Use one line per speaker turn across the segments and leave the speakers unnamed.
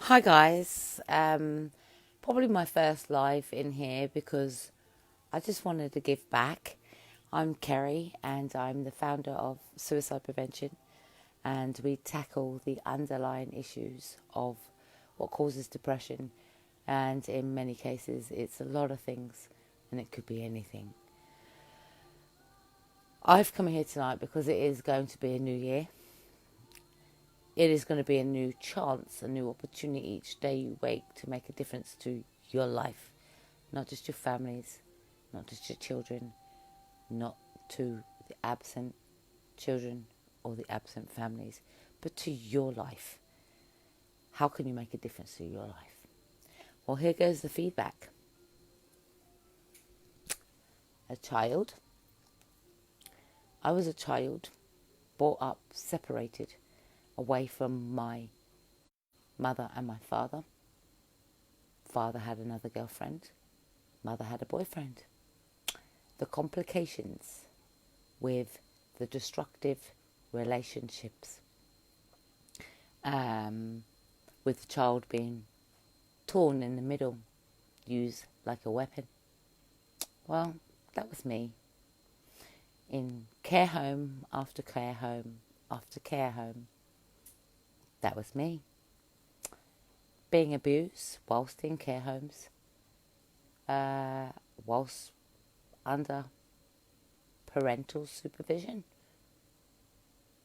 Hi guys, probably my first live in here because I just wanted to give back. I'm Kerry and I'm the founder of Suicide Prevention, and we tackle the underlying issues of what causes depression, and in many cases it's a lot of things and it could be anything. I've come here tonight because it is going to be a new year. It is going to be a new chance, a new opportunity each day you wake to make a difference to your life. Not just your families, not just your children, not to the absent children or the absent families, but to your life. How can you make a difference to your life? Well, here goes the feedback. A child. I was a child, brought up separated, away from my mother and my father. Father had another girlfriend. Mother had a boyfriend. The complications with the destructive relationships, with the child being torn in the middle, used like a weapon. Well, that was me. In care home after care home after care home, that was me. Being abused whilst in care homes, whilst under parental supervision.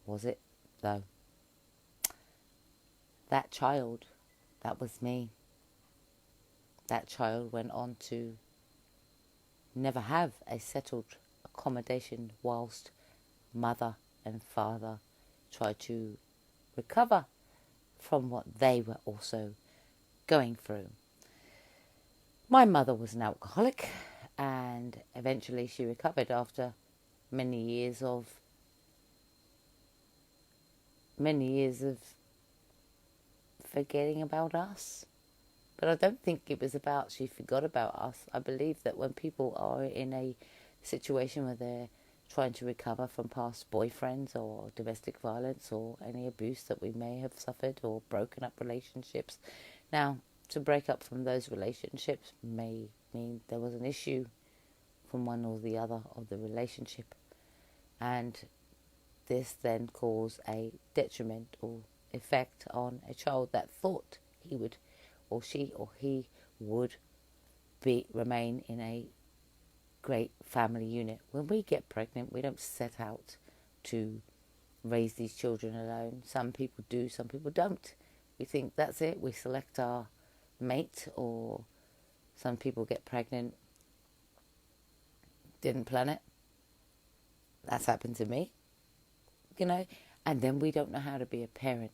Was it, though? That child, that was me. That child went on to never have a settled accommodation whilst mother and father tried to recover from what they were also going through. My mother was an alcoholic, and eventually she recovered after many years of forgetting about us. But I don't think it was about she forgot about us. I believe that when people are in a situation where they're trying to recover from past boyfriends or domestic violence or any abuse that we may have suffered or broken up relationships. Now, to break up from those relationships may mean there was an issue from one or the other of the relationship, and this then caused a detrimental effect on a child that thought he would, or she or he would remain in a great family unit. When we get pregnant, we don't set out to raise these children alone. Some people do, some people don't. We think that's it, we select our mate, or some people get pregnant, didn't plan it. That's happened to me, and then we don't know how to be a parent.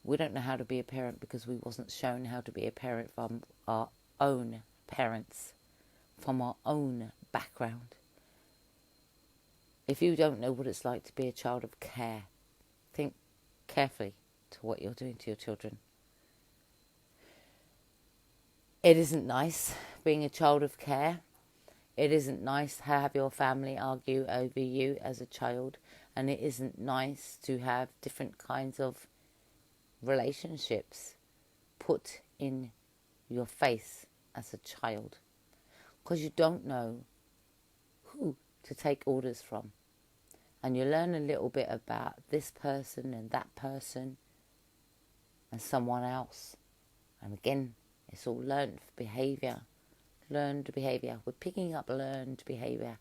We don't know how to be a parent because we wasn't shown how to be a parent from our own parents, from our own background. If you don't know what it's like to be a child of care, think carefully to what you're doing to your children. It isn't nice being a child of care. It isn't nice to have your family argue over you as a child, and it isn't nice to have different kinds of relationships put in your face as a child, because you don't know who to take orders from, and you learn a little bit about this person and that person and someone else, and again it's all learned behaviour. We're picking up learned behaviour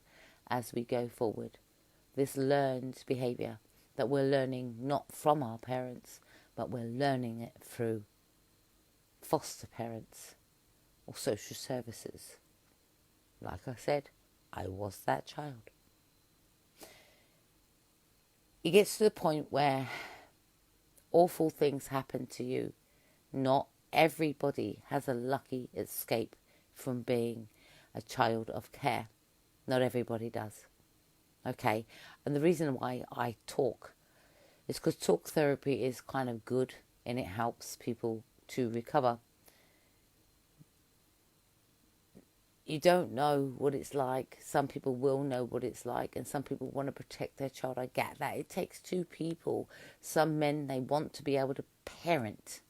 as we go forward. This learned behaviour that we're learning not from our parents, but we're learning it through foster parents or social services. Like I said, I was that child. It gets to the point where awful things happen to you. Not everybody has a lucky escape from being a child of care. Not everybody does. Okay? And the reason why I talk is because talk therapy is kind of good and it helps people to recover. You don't know what it's like. Some people will know what it's like, and some people want to protect their child. I get that. It takes two people. Some men, they want to be able to parent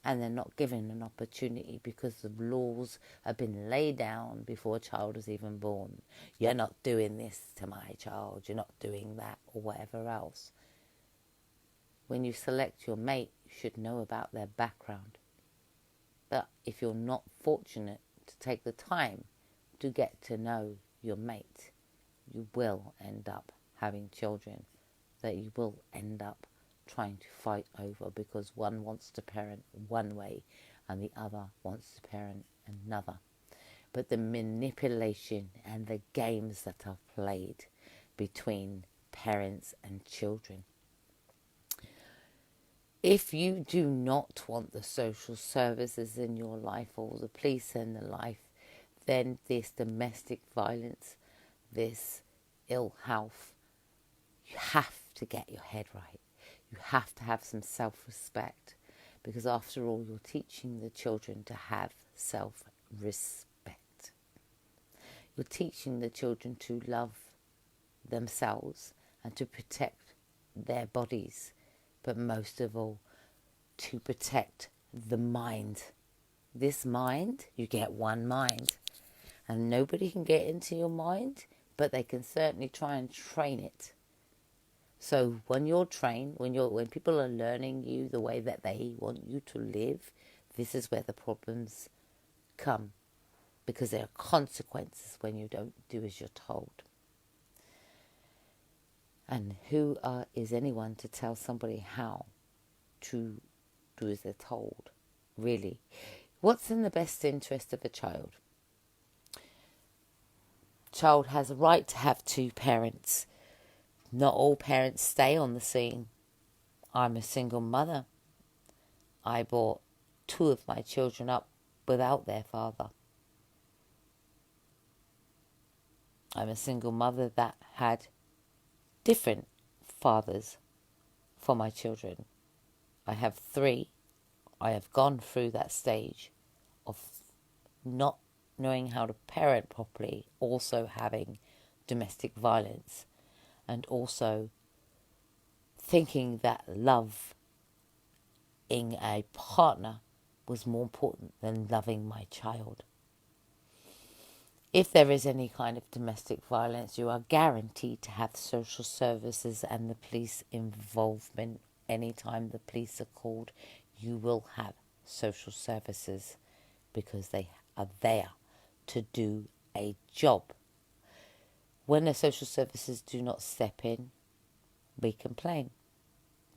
and they're not given an opportunity because the laws have been laid down before a child is even born. You're not doing this to my child, you're not doing that, or whatever else. When you select your mate, you should know about their background. But if you're not fortunate to take the time to get to know your mate, you will end up having children that you will end up trying to fight over because one wants to parent one way and the other wants to parent another. But the manipulation and the games that are played between parents and children. If you do not want the social services in your life or the police in the life, then this domestic violence, this ill health, you have to get your head right. You have to have some self-respect, because after all, you're teaching the children to have self-respect. You're teaching the children to love themselves and to protect their bodies, but most of all, to protect the mind. This mind, you get one mind, and nobody can get into your mind, but they can certainly try and train it. So when you're trained, when people are learning you the way that they want you to live, this is where the problems come, because there are consequences when you don't do as you're told. And who is anyone to tell somebody how to do as they're told, really? What's in the best interest of a child? Child has a right to have two parents. Not all parents stay on the scene. I'm a single mother. I brought two of my children up without their father. I'm a single mother that had different fathers for my children. I have three. I have gone through that stage of not knowing how to parent properly, also having domestic violence, and also thinking that love in a partner was more important than loving my child. If there is any kind of domestic violence, you are guaranteed to have social services and the police involvement. Anytime the police are called, you will have social services, because they are there to do a job. When the social services do not step in, we complain.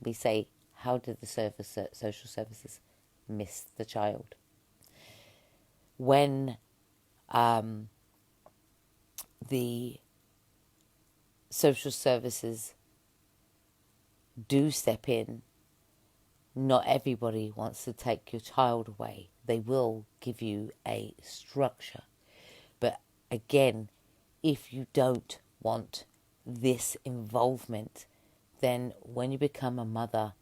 We say, how did the social services miss the child? When the social services do step in, not everybody wants to take your child away. They will give you a structure. But again, if you don't want this involvement, then when you become a mother,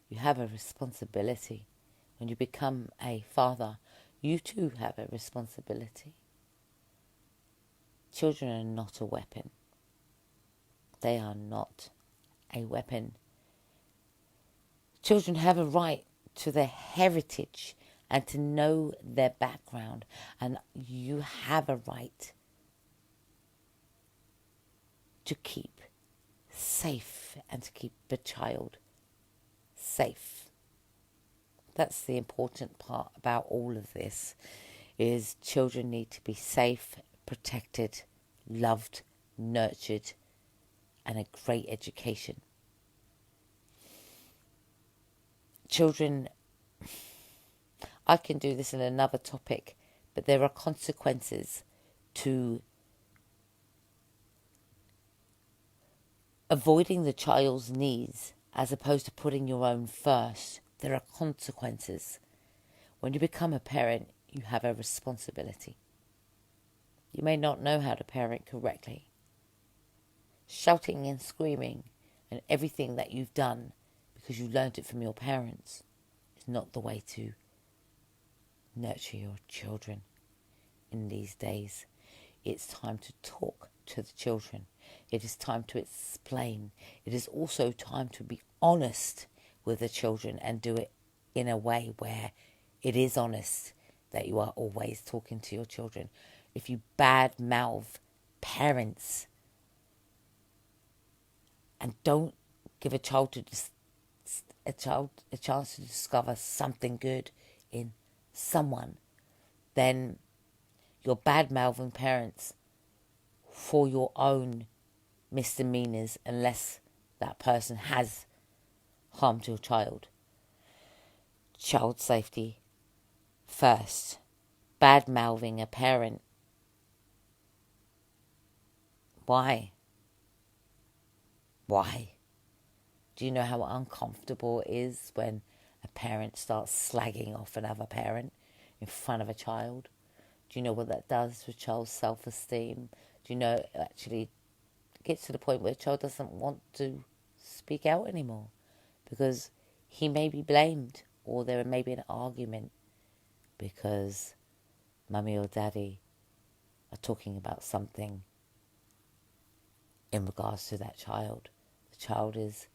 you have a responsibility. When you become a father, you too have a responsibility. Children are not a weapon. They are not a weapon. Children have a right to their heritage and to know their background, and you have a right to keep safe and to keep the child safe. That's the important part about all of this, is children need to be safe, protected, loved, nurtured, and a great education. Children, I can do this in another topic, but there are consequences to avoiding the child's needs as opposed to putting your own first. There are consequences. When you become a parent, you have a responsibility. You may not know how to parent correctly. Shouting and screaming and everything that you've done because you learned it from your parents is not the way to nurture your children in these days. It's time to talk to the children. It is time to explain. It is also time to be honest with the children and do it in a way where it is honest that you are always talking to your children. If you bad mouth parents and don't give a child a chance to discover something good in someone, then you're bad mouthing parents for your own misdemeanors, unless that person has harmed your child. Child safety first. Bad mouthing a parent. Why? Why? Do you know how uncomfortable it is when a parent starts slagging off another parent in front of a child? Do you know what that does to a child's self-esteem? Do you know it actually gets to the point where a child doesn't want to speak out anymore because he may be blamed, or there may be an argument because mummy or daddy are talking about something in regards to that child. The child is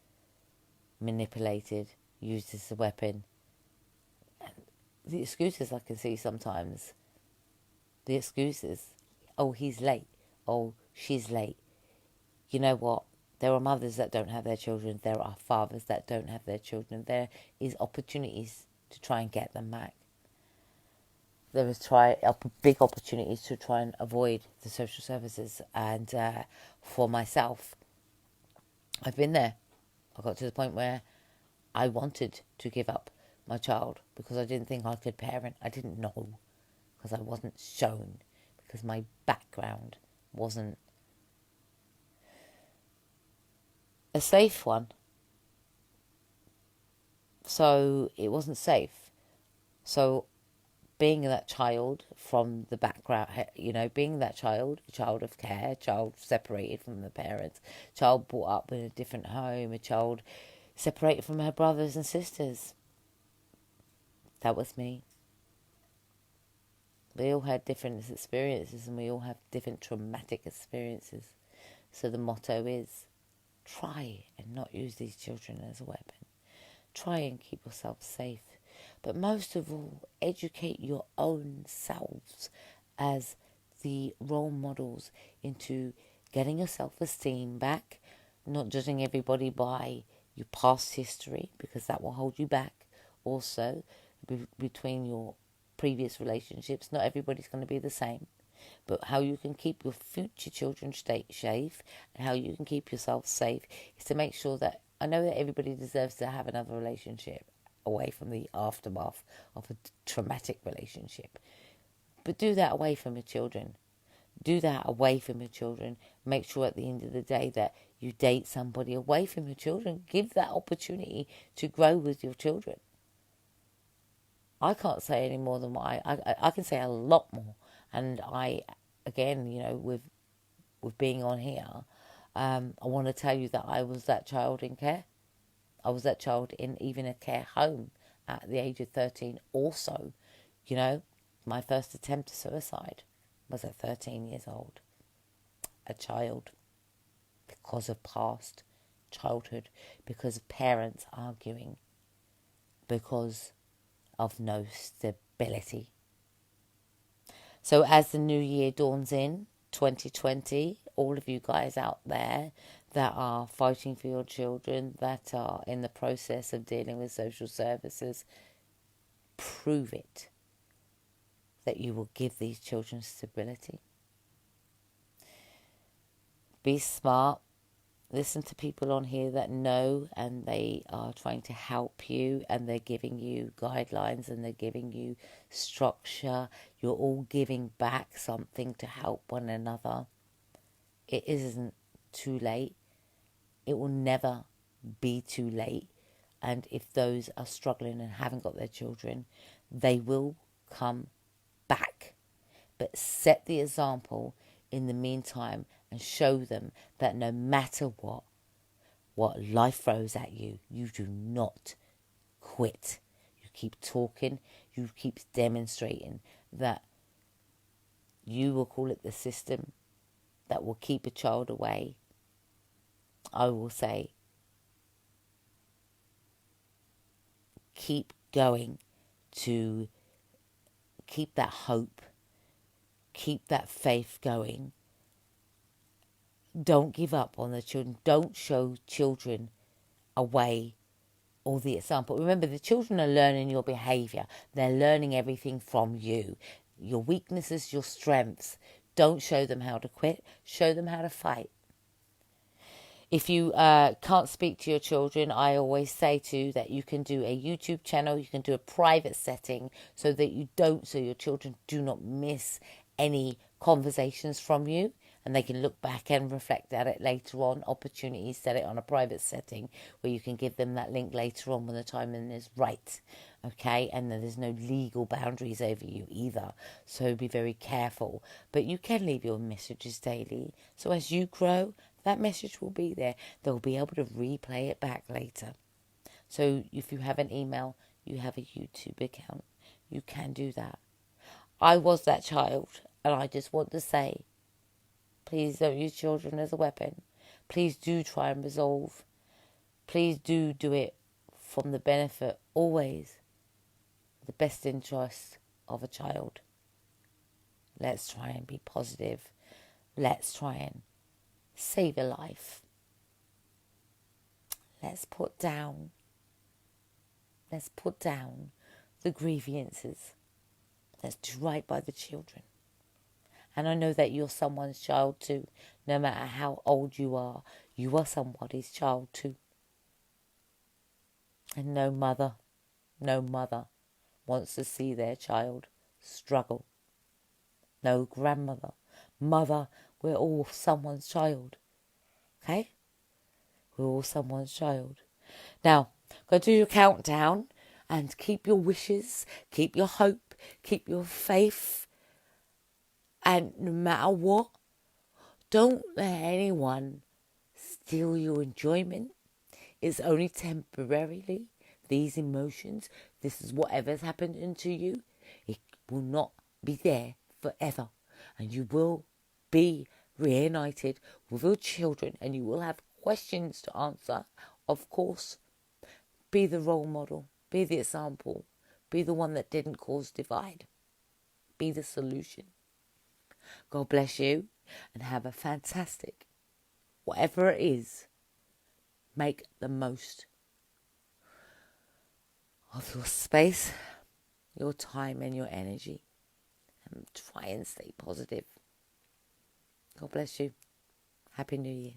manipulated, used as a weapon. And the excuses I can see sometimes, oh, he's late, oh, she's late. You know what? There are mothers that don't have their children. There are fathers that don't have their children. There is opportunities to try and get them back. There is big opportunities to try and avoid the social services. And for myself, I've been there. I got to the point where I wanted to give up my child because I didn't think I could parent. I didn't know because I wasn't shown, because my background wasn't a safe one. So it wasn't safe. So being that child from the background, being that child, a child of care, a child separated from the parents, child brought up in a different home, a child separated from her brothers and sisters. That was me. We all had different experiences and we all have different traumatic experiences. So the motto is, try and not use these children as a weapon. Try and keep yourself safe. But most of all, educate your own selves as the role models into getting your self-esteem back, not judging everybody by your past history, because that will hold you back. Also, between your previous relationships, not everybody's going to be the same. But how you can keep your future children safe and how you can keep yourself safe is to make sure that, I know that everybody deserves to have another relationship away from the aftermath of a traumatic relationship. But do that away from your children. Do that away from your children. Make sure at the end of the day that you date somebody away from your children. Give that opportunity to grow with your children. I can't say any more than what I can say a lot more. And I, again, with being on here, I want to tell you that I was that child in care. I was that child in even a care home at the age of 13 also. My first attempt to suicide was at 13 years old. A child. Because of past childhood. Because of parents arguing. Because of no stability. So as the new year dawns in, 2020, all of you guys out there that are fighting for your children, that are in the process of dealing with social services, prove it that you will give these children stability. Be smart. Listen to people on here that know, and they are trying to help you, and they're giving you guidelines and they're giving you structure. You're all giving back something to help one another. It isn't too late. It will never be too late. And if those are struggling and haven't got their children, they will come back. But set the example in the meantime and show them that no matter what life throws at you, you do not quit. You keep talking, you keep demonstrating that you will call it the system that will keep a child away. I will say, keep going, to keep that hope, keep that faith going. Don't give up on the children. Don't show children a way or the example. Remember, the children are learning your behaviour. They're learning everything from you. Your weaknesses, your strengths. Don't show them how to quit. Show them how to fight. If you can't speak to your children, I always say that you can do a YouTube channel. You can do a private setting so that so your children do not miss any conversations from you, and they can look back and reflect at it later on. Opportunities, set it on a private setting where you can give them that link later on when the timing is right. Okay, and then there's no legal boundaries over you either, so be very careful. But you can leave your messages daily, so as you grow, that message will be there. They'll be able to replay it back later. So if you have an email, you have a YouTube account, you can do that. I was that child, and I just want to say, please don't use children as a weapon. Please do try and resolve. Please do it from the benefit, always, the best interest of a child. Let's try and be positive. Let's try and save a life. Let's put down the grievances. Let's do right by the children. And I know that you're someone's child too. No matter how old you are somebody's child too. And no mother wants to see their child struggle. No grandmother, mother, we're all someone's child. Okay? We're all someone's child. Now, go do your countdown and keep your wishes, keep your hope, keep your faith. And no matter what, don't let anyone steal your enjoyment. It's only temporarily. These emotions, this is whatever's happened to you, it will not be there forever. And you will be reunited with your children, and you will have questions to answer. Of course, be the role model, be the example, be the one that didn't cause divide, be the solution. God bless you, and have a fantastic, whatever it is, make the most of your space, your time and your energy, and try and stay positive. God bless you. Happy New Year.